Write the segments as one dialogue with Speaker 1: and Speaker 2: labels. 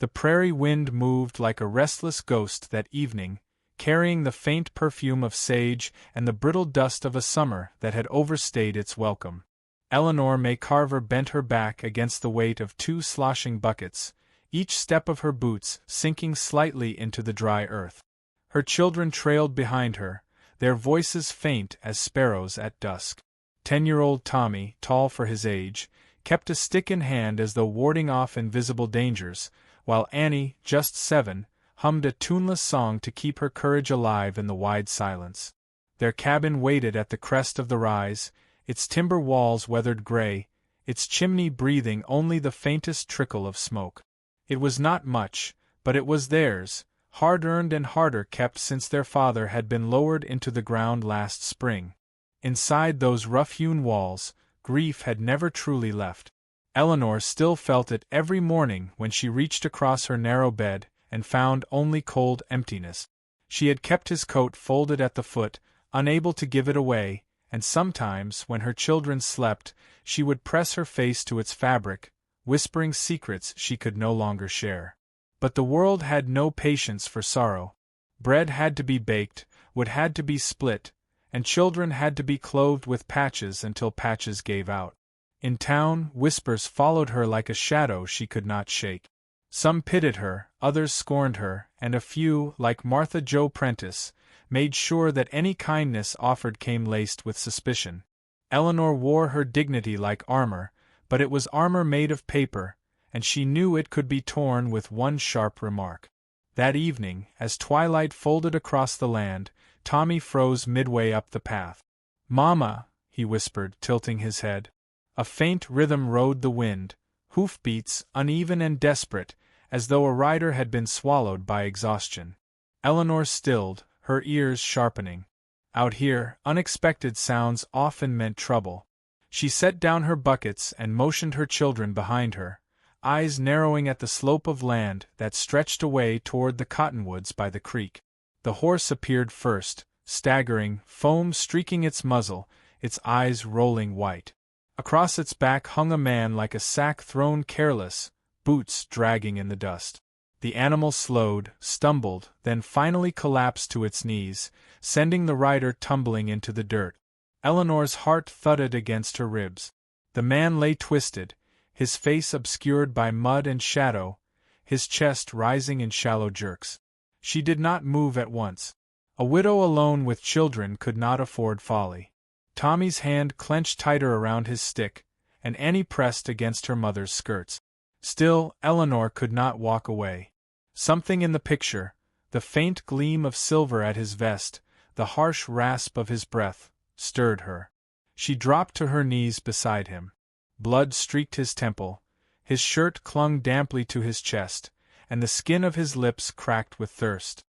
Speaker 1: The prairie wind moved like a restless ghost that evening, carrying the faint perfume of sage and the brittle dust of a summer that had overstayed its welcome. Eleanor May Carver bent her back against the weight of 2 sloshing buckets, each step of her boots sinking slightly into the dry earth. Her children trailed behind her, their voices faint as sparrows at dusk. 10-year-old Tommy, tall for his age, kept a stick in hand as though warding off invisible dangers, while Annie, just 7, hummed a tuneless song to keep her courage alive in the wide silence. Their cabin waited at the crest of the rise, its timber walls weathered gray, its chimney breathing only the faintest trickle of smoke. It was not much, but it was theirs, hard-earned and harder kept since their father had been lowered into the ground last spring. Inside those rough-hewn walls, grief had never truly left. Eleanor still felt it every morning when she reached across her narrow bed and found only cold emptiness. She had kept his coat folded at the foot, unable to give it away, and sometimes, when her children slept, she would press her face to its fabric, whispering secrets she could no longer share. But the world had no patience for sorrow. Bread had to be baked, wood had to be split, and children had to be clothed with patches until patches gave out. In town, whispers followed her like a shadow she could not shake. Some pitied her, others scorned her, and a few, like Martha Jo Prentice, made sure that any kindness offered came laced with suspicion. Eleanor wore her dignity like armor, but it was armor made of paper, and she knew it could be torn with one sharp remark. That evening, as twilight folded across the land, Tommy froze midway up the path. "Mama," he whispered, tilting his head. A faint rhythm rode the wind, hoofbeats uneven and desperate, as though a rider had been swallowed by exhaustion. Eleanor stilled, her ears sharpening. Out here, unexpected sounds often meant trouble. She set down her buckets and motioned her children behind her, eyes narrowing at the slope of land that stretched away toward the cottonwoods by the creek. The horse appeared first, staggering, foam streaking its muzzle, its eyes rolling white. Across its back hung a man like a sack thrown careless, boots dragging in the dust. The animal slowed, stumbled, then finally collapsed to its knees, sending the rider tumbling into the dirt. Eleanor's heart thudded against her ribs. The man lay twisted, his face obscured by mud and shadow, his chest rising in shallow jerks. She did not move at once. A widow alone with children could not afford folly. Tommy's hand clenched tighter around his stick, and Annie pressed against her mother's skirts. Still, Eleanor could not walk away. Something in the picture, the faint gleam of silver at his vest, the harsh rasp of his breath, stirred her. She dropped to her knees beside him. Blood streaked his temple, his shirt clung damply to his chest, and the skin of his lips cracked with thirst.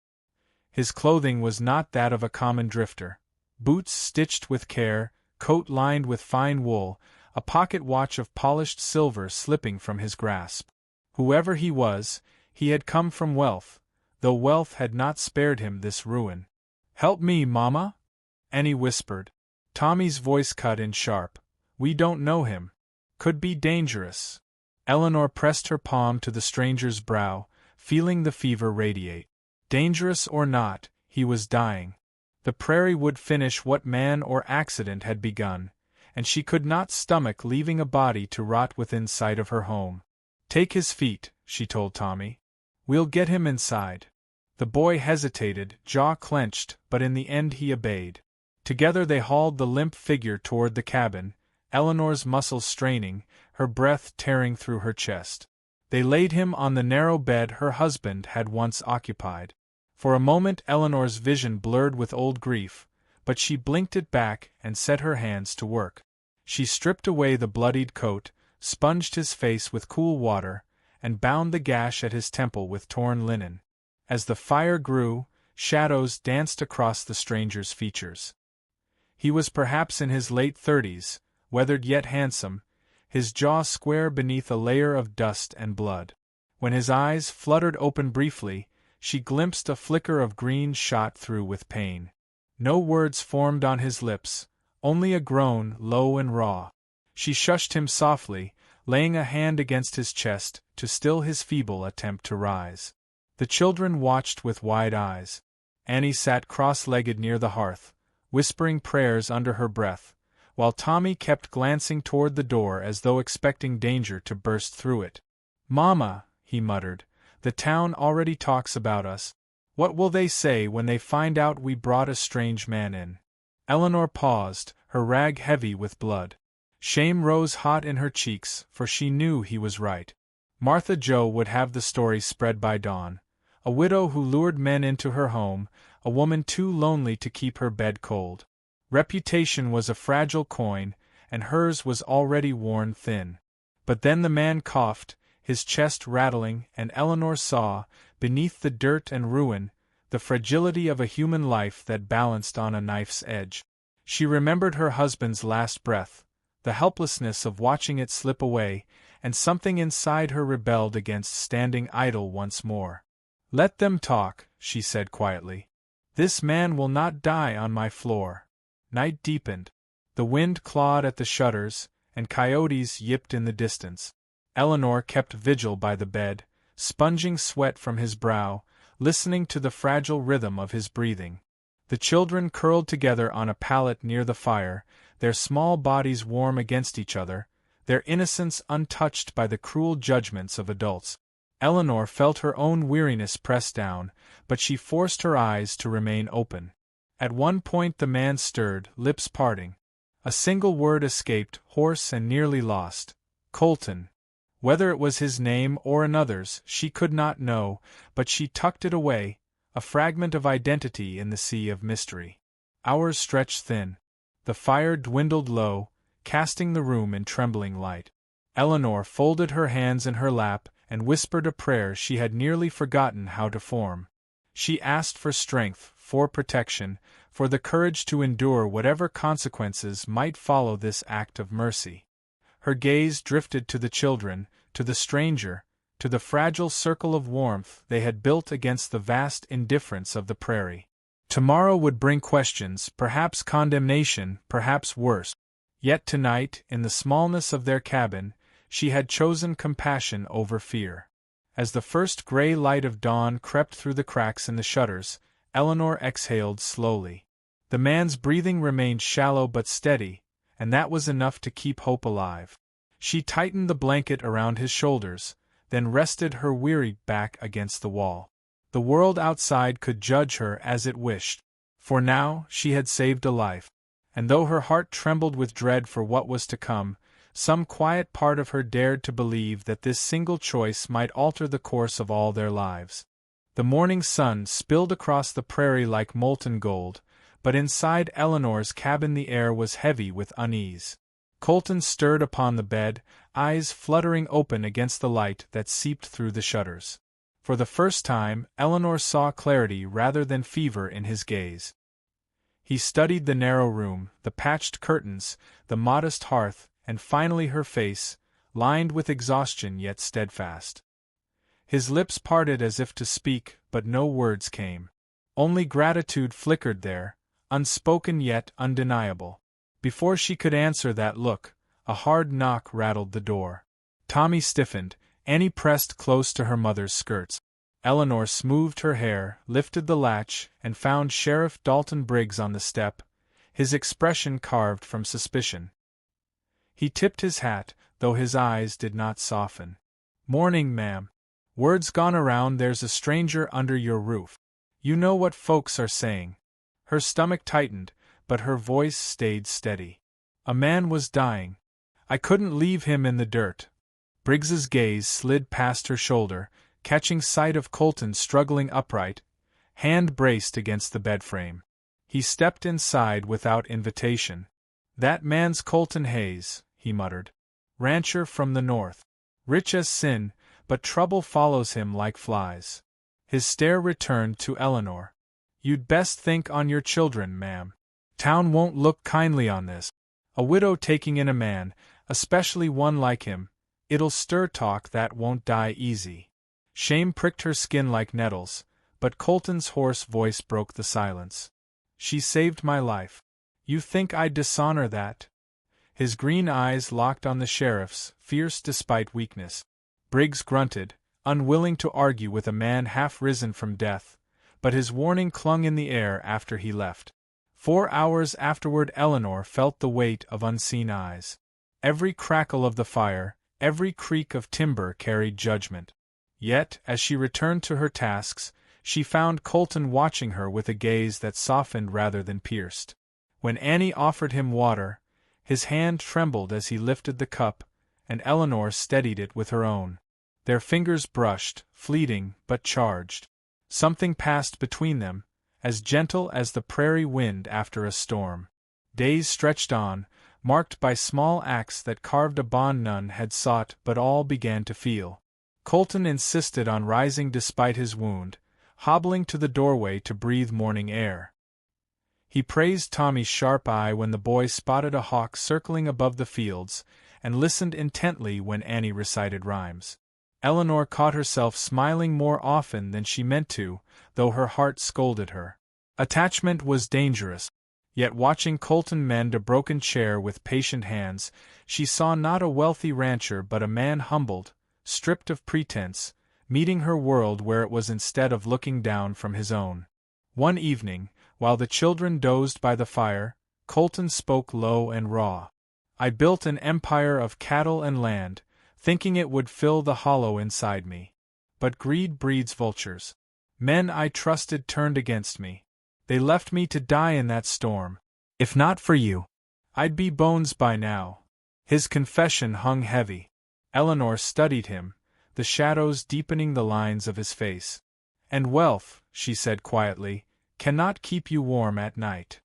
Speaker 1: His clothing was not that of a common drifter. Boots stitched with care, coat lined with fine wool, a pocket watch of polished silver slipping from his grasp. Whoever he was, he had come from wealth, though wealth had not spared him this ruin. "Help me, Mama," Annie whispered. Tommy's voice cut in sharp. "We don't know him. Could be dangerous." Eleanor pressed her palm to the stranger's brow, feeling the fever radiate. Dangerous or not, he was dying. The prairie would finish what man or accident had begun, and she could not stomach leaving a body to rot within sight of her home. "Take his feet," she told Tommy. "We'll get him inside." The boy hesitated, jaw clenched, but in the end he obeyed. Together they hauled the limp figure toward the cabin, Eleanor's muscles straining, her breath tearing through her chest. They laid him on the narrow bed her husband had once occupied. For a moment Eleanor's vision blurred with old grief, but she blinked it back and set her hands to work. She stripped away the bloodied coat, sponged his face with cool water, and bound the gash at his temple with torn linen. As the fire grew, shadows danced across the stranger's features. He was perhaps in his late 30s, weathered yet handsome, his jaw square beneath a layer of dust and blood. When his eyes fluttered open briefly, she glimpsed a flicker of green shot through with pain. No words formed on his lips, only a groan, low and raw. She shushed him softly, laying a hand against his chest to still his feeble attempt to rise. The children watched with wide eyes. Annie sat cross-legged near the hearth, whispering prayers under her breath, while Tommy kept glancing toward the door as though expecting danger to burst through it. "Mama," he muttered, "the town already talks about us. What will they say when they find out we brought a strange man in?" Eleanor paused, her rag heavy with blood. Shame rose hot in her cheeks, for she knew he was right. Martha Jo would have the story spread by dawn. A widow who lured men into her home, a woman too lonely to keep her bed cold. Reputation was a fragile coin, and hers was already worn thin. But then the man coughed, his chest rattling, and Eleanor saw, beneath the dirt and ruin, the fragility of a human life that balanced on a knife's edge. She remembered her husband's last breath, the helplessness of watching it slip away, and something inside her rebelled against standing idle once more. "Let them talk," she said quietly. "This man will not die on my floor." Night deepened. The wind clawed at the shutters, and coyotes yipped in the distance. Eleanor kept vigil by the bed, sponging sweat from his brow, listening to the fragile rhythm of his breathing. The children curled together on a pallet near the fire, their small bodies warm against each other, their innocence untouched by the cruel judgments of adults. Eleanor felt her own weariness press down, but she forced her eyes to remain open. At one point the man stirred, lips parting. A single word escaped, hoarse and nearly lost. "Colton." Whether it was his name or another's, she could not know, but she tucked it away, a fragment of identity in the sea of mystery. Hours stretched thin. The fire dwindled low, casting the room in trembling light. Eleanor folded her hands in her lap and whispered a prayer she had nearly forgotten how to form. She asked for strength, for protection, for the courage to endure whatever consequences might follow this act of mercy. Her gaze drifted to the children, to the stranger, to the fragile circle of warmth they had built against the vast indifference of the prairie. Tomorrow would bring questions, perhaps condemnation, perhaps worse. Yet tonight, in the smallness of their cabin, she had chosen compassion over fear. As the first gray light of dawn crept through the cracks in the shutters, Eleanor exhaled slowly. The man's breathing remained shallow but steady, and that was enough to keep hope alive. She tightened the blanket around his shoulders, then rested her weary back against the wall. The world outside could judge her as it wished. For now, she had saved a life. And though her heart trembled with dread for what was to come, some quiet part of her dared to believe that this single choice might alter the course of all their lives. The morning sun spilled across the prairie like molten gold, but inside Eleanor's cabin the air was heavy with unease. Colton stirred upon the bed, eyes fluttering open against the light that seeped through the shutters. For the first time, Eleanor saw clarity rather than fever in his gaze. He studied the narrow room, the patched curtains, the modest hearth, and finally her face, lined with exhaustion yet steadfast. His lips parted as if to speak, but no words came. Only gratitude flickered there, unspoken yet undeniable. Before she could answer that look, a hard knock rattled the door. Tommy stiffened, Annie pressed close to her mother's skirts. Eleanor smoothed her hair, lifted the latch, and found Sheriff Dalton Briggs on the step, his expression carved from suspicion. He tipped his hat, though his eyes did not soften. "Morning, ma'am. Word's gone around there's a stranger under your roof. You know what folks are saying." Her stomach tightened, but her voice stayed steady. "A man was dying. I couldn't leave him in the dirt." Briggs's gaze slid past her shoulder, catching sight of Colton struggling upright, hand braced against the bedframe. He stepped inside without invitation. "That man's Colton Hayes," he muttered. "Rancher from the north. Rich as sin, but trouble follows him like flies." His stare returned to Eleanor. "You'd best think on your children, ma'am. Town won't look kindly on this. A widow taking in a man, especially one like him, it'll stir talk that won't die easy." Shame pricked her skin like nettles, but Colton's hoarse voice broke the silence. "She saved my life. You think I'd dishonor that?" His green eyes locked on the sheriff's, fierce despite weakness. Briggs grunted, unwilling to argue with a man half risen from death, but his warning clung in the air after he left. 4 hours afterward Eleanor felt the weight of unseen eyes. Every crackle of the fire, every creak of timber carried judgment. Yet, as she returned to her tasks, she found Colton watching her with a gaze that softened rather than pierced. When Annie offered him water, his hand trembled as he lifted the cup, and Eleanor steadied it with her own. Their fingers brushed, fleeting but charged. Something passed between them, as gentle as the prairie wind after a storm. Days stretched on, marked by small acts that carved a bond none had sought but all began to feel. Colton insisted on rising despite his wound, hobbling to the doorway to breathe morning air. He praised Tommy's sharp eye when the boy spotted a hawk circling above the fields, and listened intently when Annie recited rhymes. Eleanor caught herself smiling more often than she meant to, though her heart scolded her. Attachment was dangerous. Yet watching Colton mend a broken chair with patient hands, she saw not a wealthy rancher but a man humbled, stripped of pretense, meeting her world where it was instead of looking down from his own. One evening, while the children dozed by the fire, Colton spoke low and raw. "I built an empire of cattle and land, thinking it would fill the hollow inside me. But greed breeds vultures. Men I trusted turned against me. They left me to die in that storm. If not for you, I'd be bones by now." His confession hung heavy. Eleanor studied him, the shadows deepening the lines of his face. "And wealth," she said quietly, "cannot keep you warm at night."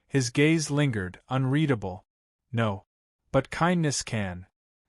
Speaker 1: His gaze lingered, unreadable. "No. But kindness can."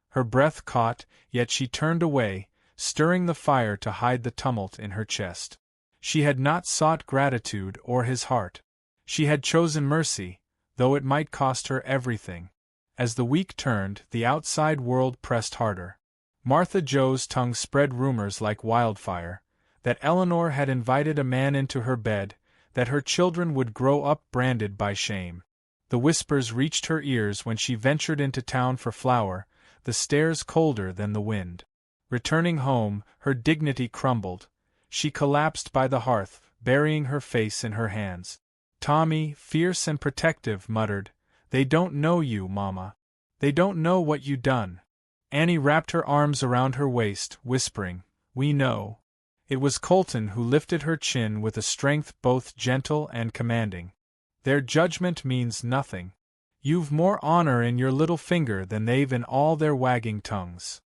Speaker 1: Her breath caught, yet she turned away, stirring the fire to hide the tumult in her chest. She had not sought gratitude or his heart. She had chosen mercy, though it might cost her everything. As the week turned, the outside world pressed harder. Martha Jo's tongue spread rumors like wildfire, that Eleanor had invited a man into her bed, that her children would grow up branded by shame. The whispers reached her ears when she ventured into town for flour, the stairs colder than the wind. Returning home, her dignity crumbled. She collapsed by the hearth, burying her face in her hands. Tommy, fierce and protective, muttered, "They don't know you, Mama. They don't know what you done." Annie wrapped her arms around her waist, whispering, "We know." It was Colton who lifted her chin with a strength both gentle and commanding. "Their judgment means nothing. You've more honor in your little finger than they've in all their wagging tongues."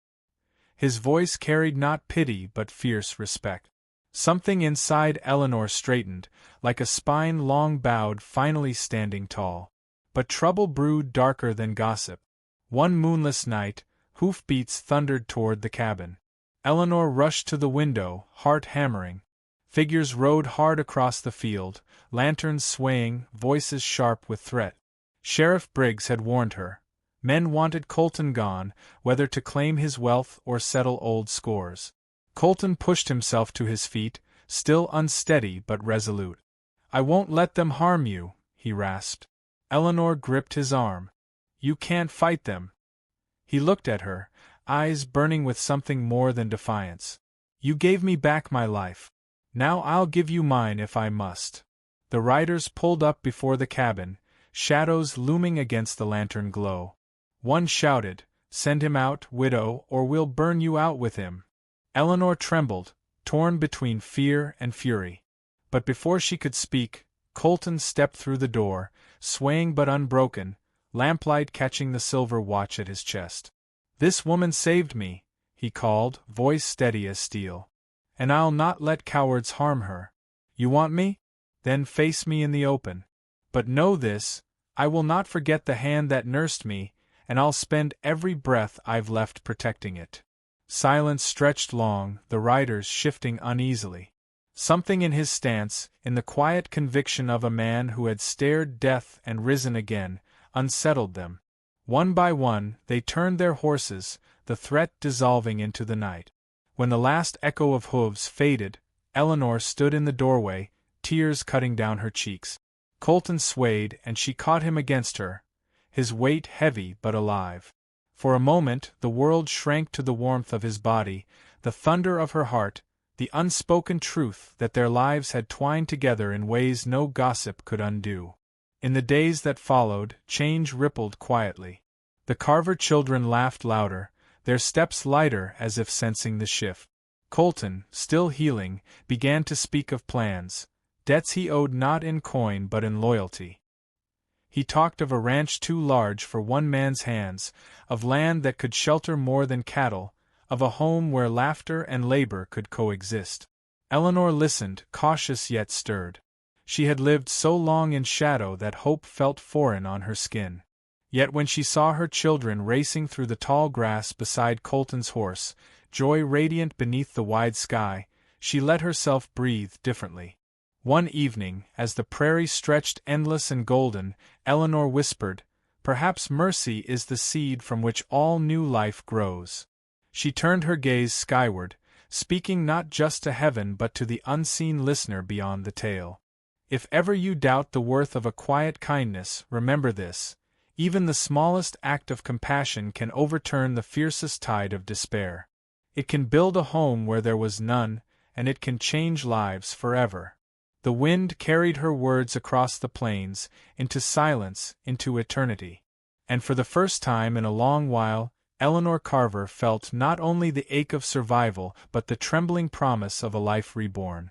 Speaker 1: His voice carried not pity but fierce respect. Something inside Eleanor straightened, like a spine long bowed finally standing tall. But trouble brewed darker than gossip. One moonless night, hoofbeats thundered toward the cabin. Eleanor rushed to the window, heart hammering. Figures rode hard across the field, lanterns swaying, voices sharp with threat. Sheriff Briggs had warned her. Men wanted Colton gone, whether to claim his wealth or settle old scores. Colton pushed himself to his feet, still unsteady but resolute. "I won't let them harm you," he rasped. Eleanor gripped his arm. "You can't fight them." He looked at her, eyes burning with something more than defiance. "You gave me back my life. Now I'll give you mine if I must." The riders pulled up before the cabin, shadows looming against the lantern glow. One shouted, "Send him out, widow, or we'll burn you out with him." Eleanor trembled, torn between fear and fury. But before she could speak, Colton stepped through the door, swaying but unbroken, lamplight catching the silver watch at his chest. "This woman saved me," he called, voice steady as steel. "And I'll not let cowards harm her. You want me? Then face me in the open. But know this, I will not forget the hand that nursed me, and I'll spend every breath I've left protecting it." Silence stretched long, the riders shifting uneasily. Something in his stance, in the quiet conviction of a man who had stared death and risen again, unsettled them. One by one, they turned their horses, the threat dissolving into the night. When the last echo of hooves faded, Eleanor stood in the doorway, tears cutting down her cheeks. Colton swayed, and she caught him against her, his weight heavy but alive. For a moment the world shrank to the warmth of his body, the thunder of her heart, the unspoken truth that their lives had twined together in ways no gossip could undo. In the days that followed, change rippled quietly. The Carver children laughed louder, their steps lighter as if sensing the shift. Colton, still healing, began to speak of plans, debts he owed not in coin but in loyalty. He talked of a ranch too large for one man's hands, of land that could shelter more than cattle, of a home where laughter and labor could coexist. Eleanor listened, cautious yet stirred. She had lived so long in shadow that hope felt foreign on her skin. Yet when she saw her children racing through the tall grass beside Colton's horse, joy radiant beneath the wide sky, she let herself breathe differently. One evening, as the prairie stretched endless and golden, Eleanor whispered, "Perhaps mercy is the seed from which all new life grows." She turned her gaze skyward, speaking not just to heaven but to the unseen listener beyond the tale. If ever you doubt the worth of a quiet kindness, remember this: even the smallest act of compassion can overturn the fiercest tide of despair. It can build a home where there was none, and it can change lives forever. The wind carried her words across the plains, into silence, into eternity. And for the first time in a long while, Eleanor Carver felt not only the ache of survival but the trembling promise of a life reborn.